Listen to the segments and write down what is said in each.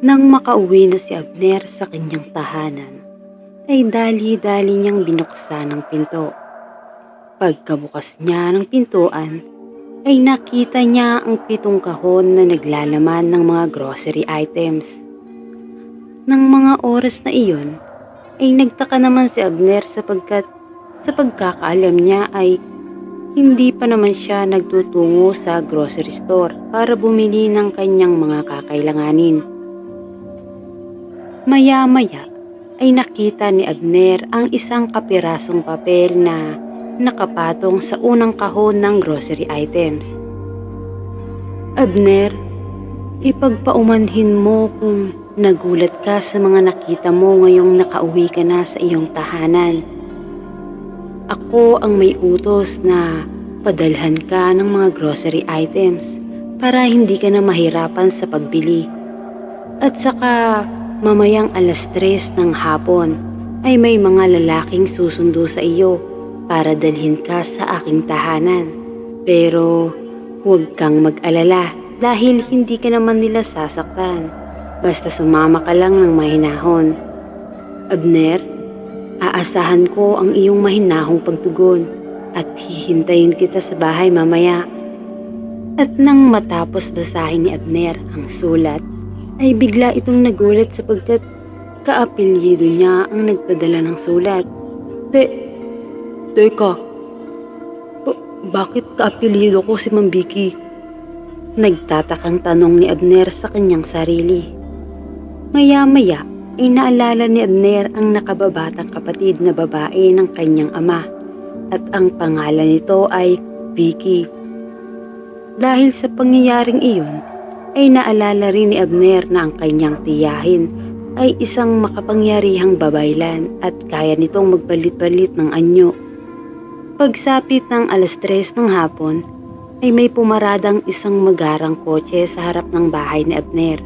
Nang makauwi na si Abner sa kanyang tahanan, ay dali-dali niyang binuksan ang pinto. Pagkabukas niya ng pintuan, ay nakita niya ang 7 kahon na naglalaman ng mga grocery items. Nang mga oras na iyon, ay nagtaka naman si Abner sapagkat sa pagkakaalam niya ay hindi pa naman siya nagtutungo sa grocery store para bumili ng kanyang mga kakailanganin. Maya-maya ay nakita ni Abner ang isang kapirasong papel na nakapatong sa unang kahon ng grocery items. Abner, ipagpaumanhin mo kung nagulat ka sa mga nakita mo ngayong nakauwi ka na sa iyong tahanan. Ako ang may utos na padalhan ka ng mga grocery items para hindi ka na mahirapan sa pagbili. At saka mamayang 3:00 ng hapon ay may mga lalaking susundo sa iyo para dalhin ka sa aking tahanan. Pero huwag kang mag-alala dahil hindi ka naman nila sasaktan. Basta sumama ka lang ng mahinahon. Abner, aasahan ko ang iyong mahinahong pagtugon at hihintayin kita sa bahay mamaya. At nang matapos basahin ni Abner ang sulat, ay bigla itong nagulat sapagkat kaapelyido niya ang nagpadala ng sulat. Teka, bakit kaapelyido ko si Ma'am Vicky? Nagtatakang tanong ni Abner sa kanyang sarili. Maya-maya ay naalala ni Abner ang nakababatang kapatid na babae ng kanyang ama at ang pangalan nito ay Vicky. Dahil sa pangyayaring iyon, ay naalala rin ni Abner na ang kanyang tiyahin ay isang makapangyarihang babaylan at kaya nitong magpalit-palit ng anyo. Pagsapit ng 3:00 ng hapon, ay may pumaradang isang magarang kotse sa harap ng bahay ni Abner.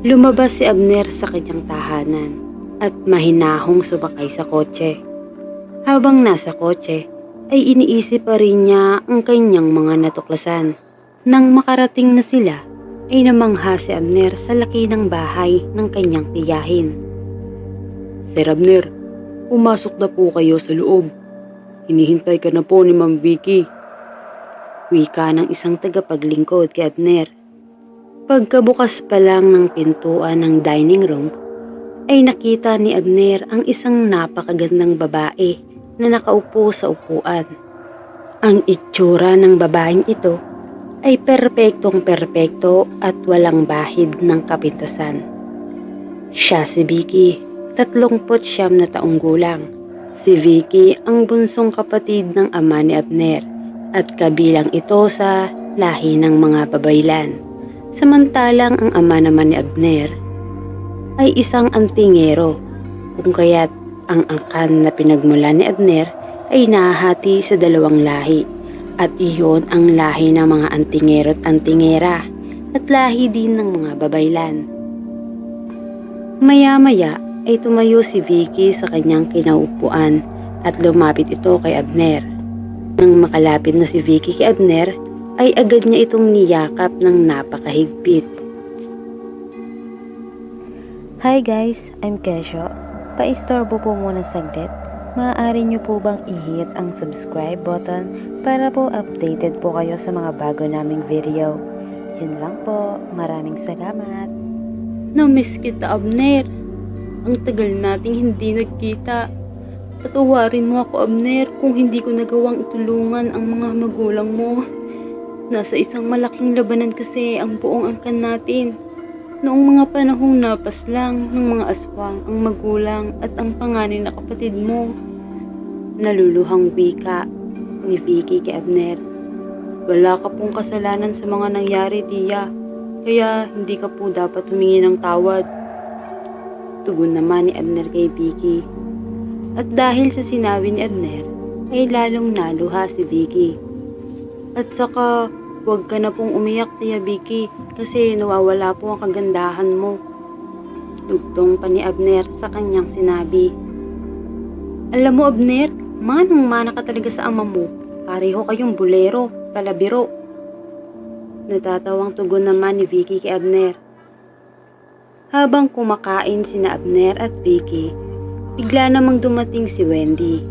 Lumabas si Abner sa kanyang tahanan at mahinahong sumakay sa kotse. Habang nasa kotse, ay iniisip pa rin niya ang kanyang mga natuklasan. Nang makarating na sila, ay namangha si Abner sa laki ng bahay ng kanyang tiyahin. Sir Abner, pumasok na po kayo sa loob. Hinihintay ka na po ni Ma'am Vicky. Wika ng isang tagapaglingkod kay Abner. Pagkabukas pa lang ng pintuan ng dining room, ay nakita ni Abner ang isang napakagandang babae na nakaupo sa upuan. Ang itsura ng babaeng ito ay perpektong-perpekto at walang bahid ng kapintasan. Siya si Vicky, 39 na taong gulang. Si Vicky ang bunsong kapatid ng ama ni Abner at kabilang ito sa lahi ng mga babaylan. Samantalang ang ama naman ni Abner ay isang antingero, kung kaya't ang angkan na pinagmula ni Abner ay nahahati sa 2 lahi. At iyon ang lahi ng mga antingero at antingera at lahi din ng mga babaylan. Maya-maya ay tumayo si Vicky sa kanyang kinaupuan at lumapit ito kay Abner. Nang makalapit na si Vicky kay Abner, ay agad niya itong niyakap ng napakahigpit. Hi guys, I'm Kesho. Pa-istorbo po muna saglit. Maaari niyo po bang i-hit ang subscribe button para po updated po kayo sa mga bago naming video. Yun lang po. Maraming salamat. Namiss kita, Abner. Ang tagal nating hindi nagkita. Patawarin mo ako, Abner, kung hindi ko nagawang itulungan ang mga magulang mo. Nasa isang malaking labanan kasi ang buong angkan natin. Noong mga panahong napas lang ng mga aswang ang magulang at ang panganay na kapatid mo. Naluluhang wika ni Vicky kay Abner. Wala ka pong kasalanan sa mga nangyari, tiya. Kaya hindi ka po dapat humingi ng tawad. Tugon naman ni Abner kay Vicky. At dahil sa sinabi ni Abner, ay lalong naluha si Vicky. At saka, huwag ka na pong umiyak, tiya Vicky, kasi nawawala po ang kagandahan mo. Dugtong pa ni Abner sa kanyang sinabi. Alam mo, Abner, manang-mana ka talaga sa ama mo. Pareho kayong bulero, palabiro. Natatawang tugon naman ni Vicky kay Abner. Habang kumakain sina Abner at Vicky, bigla namang dumating si Wendy.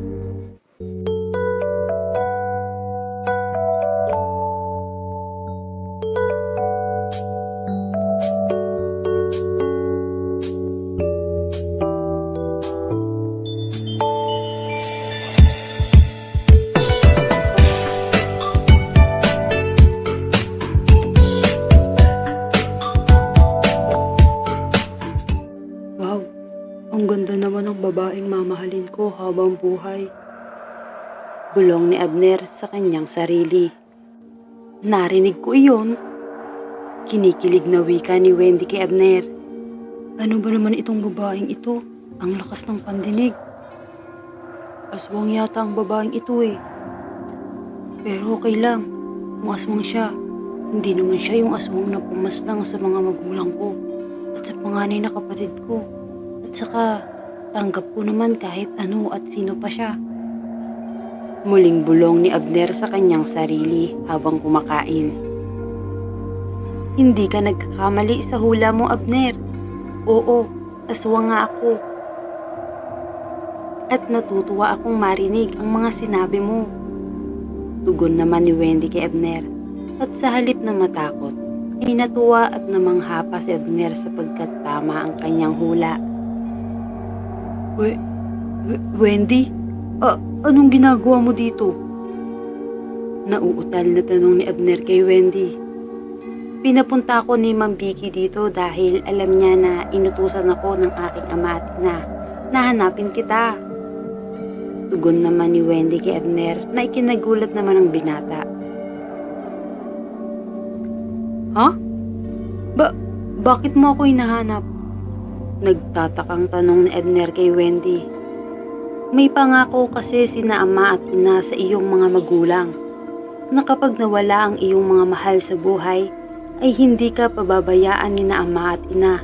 Wow, ang ganda naman ng babaeng mamahalin ko habang buhay. Bulong ni Abner sa kanyang sarili. Narinig ko iyon. Kinikilig na wika ni Wendy kay Abner. Ano ba naman itong babaeng ito? Ang lakas ng pandinig. Aswang yata ang babaeng ito eh. Pero okay lang, kung aswang siya, hindi naman siya yung aswang na pumaslang sa mga magulang ko at sa panganay na kapatid ko. At saka, tanggap ko naman kahit ano at sino pa siya. Muling bulong ni Abner sa kanyang sarili habang kumakain. Hindi ka nagkakamali sa hula mo, Abner. Oo, aswang nga ako. At natutuwa akong marinig ang mga sinabi mo. Tugon naman ni Wendy kay Abner. At sa halip na matakot, ay natuwa at namangha pa si Abner sapagkat tama ang kanyang hula. Wendy? Anong ginagawa mo dito? Nauutal na tanong ni Abner kay Wendy. Pinapunta ako ni Ma'am Vicky dito dahil alam niya na inutusan ako ng aking ama at ina na hanapin kita. Tugon naman ni Wendy kay Abner na ikinagulat naman ang binata. Ha? Bakit mo ako hinahanap? Nagtatakang tanong ni Abner kay Wendy. May pangako kasi sina ama at ina sa iyong mga magulang na kapag nawala ang iyong mga mahal sa buhay ay hindi ka pababayaan ni na ama at ina.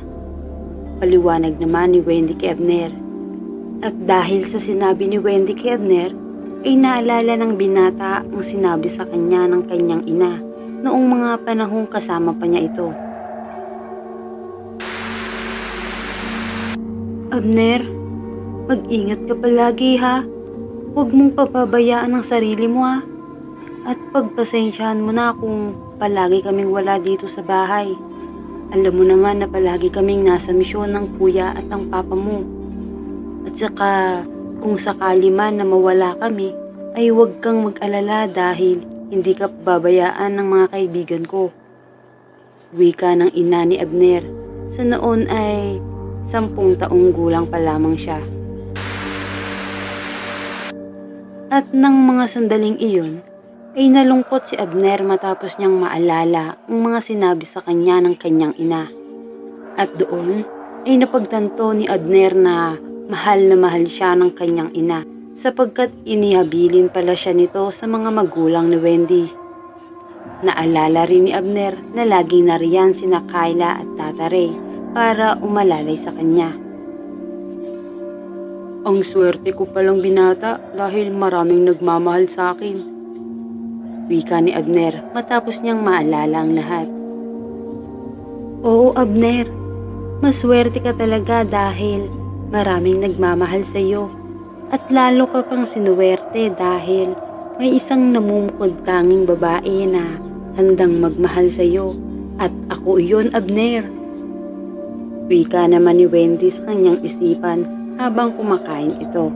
Paliwanag naman ni Wendy kay Abner. At dahil sa sinabi ni Wendy kay Abner ay naalala ng binata ang sinabi sa kanya ng kanyang ina noong mga panahong kasama pa niya ito. Abner, mag-ingat ka palagi ha. Huwag mong papabayaan ang sarili mo ha. At pagpasensyahan mo na kung palagi kaming wala dito sa bahay. Alam mo naman na palagi kaming nasa misyon ng kuya at ang papa mo. At saka kung sakali man na mawala kami, ay huwag kang mag-alala dahil hindi ka pababayaan ng mga kaibigan ko. Wika ng ina ni Abner. Sa noon ay 10 taong gulang pa lamang siya. At nang mga sandaling iyon, ay nalungkot si Abner matapos niyang maalala ang mga sinabi sa kanya ng kanyang ina. At doon ay napagtanto ni Abner na mahal siya ng kanyang ina sapagkat inihabilin pala siya nito sa mga magulang ni Wendy. Naalala rin ni Abner na laging nariyan sina Kyla at Tata Ray para umalalay sa kanya. Ang swerte ko palang binata dahil maraming nagmamahal sa akin. Wika ni Abner matapos niyang maalala ang lahat. Oo, Abner. Maswerte ka talaga dahil maraming nagmamahal sa iyo. At lalo ka pang sinuwerte dahil may isang namumukod tanging babae na handang magmahal sa iyo. At ako iyon, Abner. Wika naman ni Wendy sa kanyang isipan habang kumakain ito.